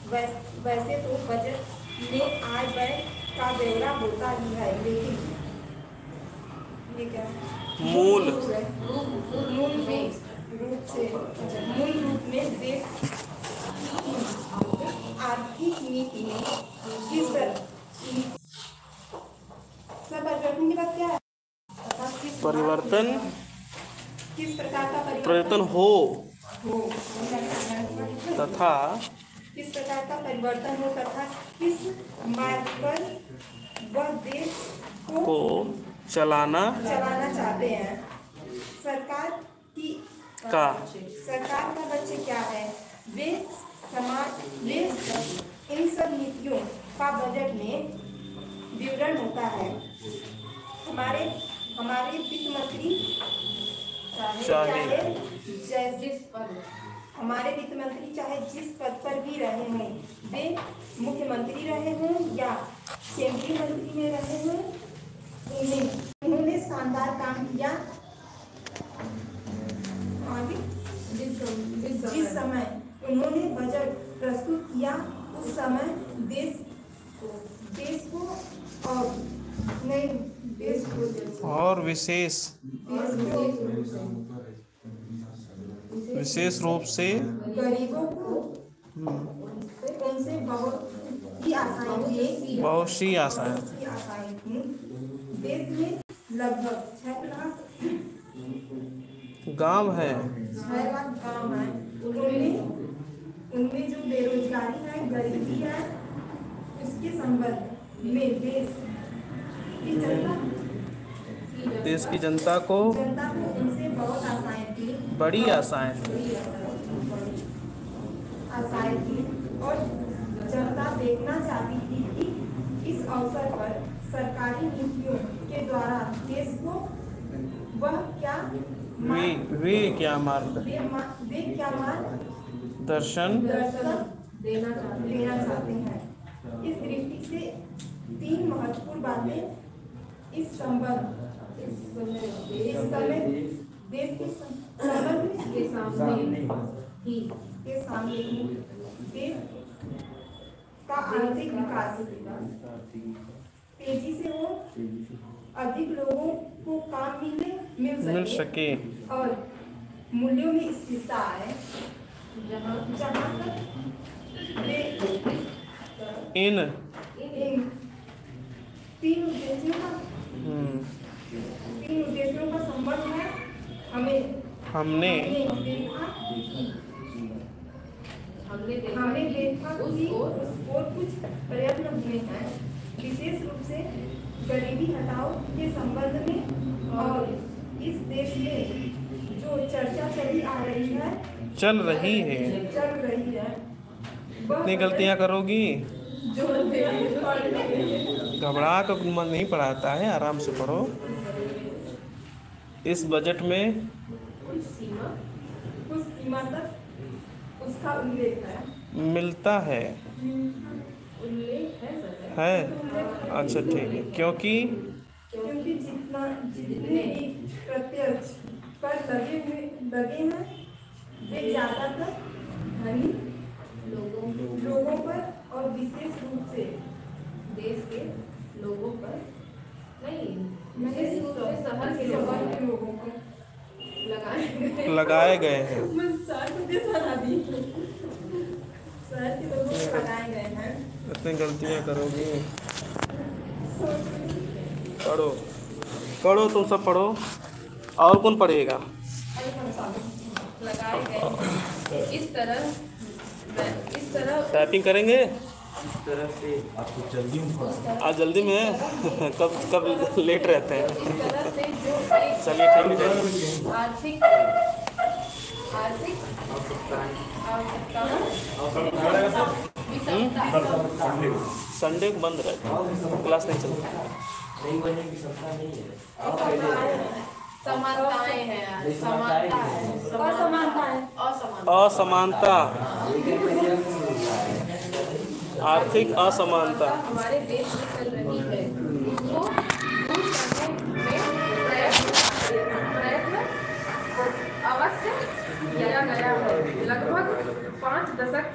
वैसे तो बजट में आय व्यय का ब्यौरा होता ही है, लेकिन ये क्या है? मूल रूप में देश की आर्थिक नीति में किस परिवर्तन की बात क्या है? परिवर्तन किस प्रकार का परिवर्तन हो तथा किस प्रकार का परिवर्तन हो तथा किस मार्ग पर वह देश को चलाना चाहते हैं। सरकार का लक्ष्य क्या है? वे इन सब नीतियों का बजट में विवरण होता है। हमारे वित्त मंत्री चाहे जिस पद पर भी रहे हों, वे मुख्यमंत्री रहे हों या केंद्रीय मंत्री में रहे हों, उन्होंने शानदार काम किया। जिस समय उन्होंने बजट प्रस्तुत किया उस समय देश को और विशेष रूप से गरीबों को उनसे बहुत सी आशाएं थी। देश में लगभग 6 लाख गांव है। उनमें जो बेरोजगारी है, गरीबी है, उसके संबंध में देश की जनता को उनसे बहुत आशाएं थी, बड़ी आशाएं थी और जनता देखना चाहती थी कि इस अवसर पर सरकारी नीतियों के द्वारा देश को वह क्या वे क्या मार्ग दर्शन देना चाहते हैं। इस दृष्टि से 3 महत्वपूर्ण बातें इस समय देश के सामने देश का आर्थिक विकास तेजी से हो, अधिक लोगों को काम मिल सके और मूल्यों में स्थिरता आए। जहाँ तक इन 3 उद्देश्यों का संबंध है। हमने देखा कि और कुछ प्रयत्न हुए हैं, विशेष रूप से गरीबी हटाओ के संबंध में, और इस देश में जो चर्चा चल रही है इतनी गलतियां करोगी, घबरा कर मन नहीं पढ़ाता है, आराम से पढ़ो। इस बजट में कुछ सीमा तक उसका उल्लेख है, मिलता है। अच्छा ठीक है, क्योंकि जितने भी प्रत्यक्ष कर लगे हैं वे ज्यादातर धनी लोगों पर और विशेष रूप से देश के लोगों पर शहर के लोगों पर लगाए गए हैं। इतनी गलतियां करोगी, पढ़ो तुम सब पढ़ो। और कौन पढ़ेगा? इस तरह टाइपिंग करेंगे। इस तरह से आपको जल्दी में आज जल्दी में कब लेट रहते हैं। चलिए ठीक है। आर्थिक संडे को बंद रहता है, क्लास नहीं चलता। नहीं बनने की क्षमता नहीं है। समानताएं हैं, असमानता, आर्थिक असमानता हमारे देश में चल रही है, उसको दूर प्रयत्न अवश्य किया गया है। लगभग 5 दशक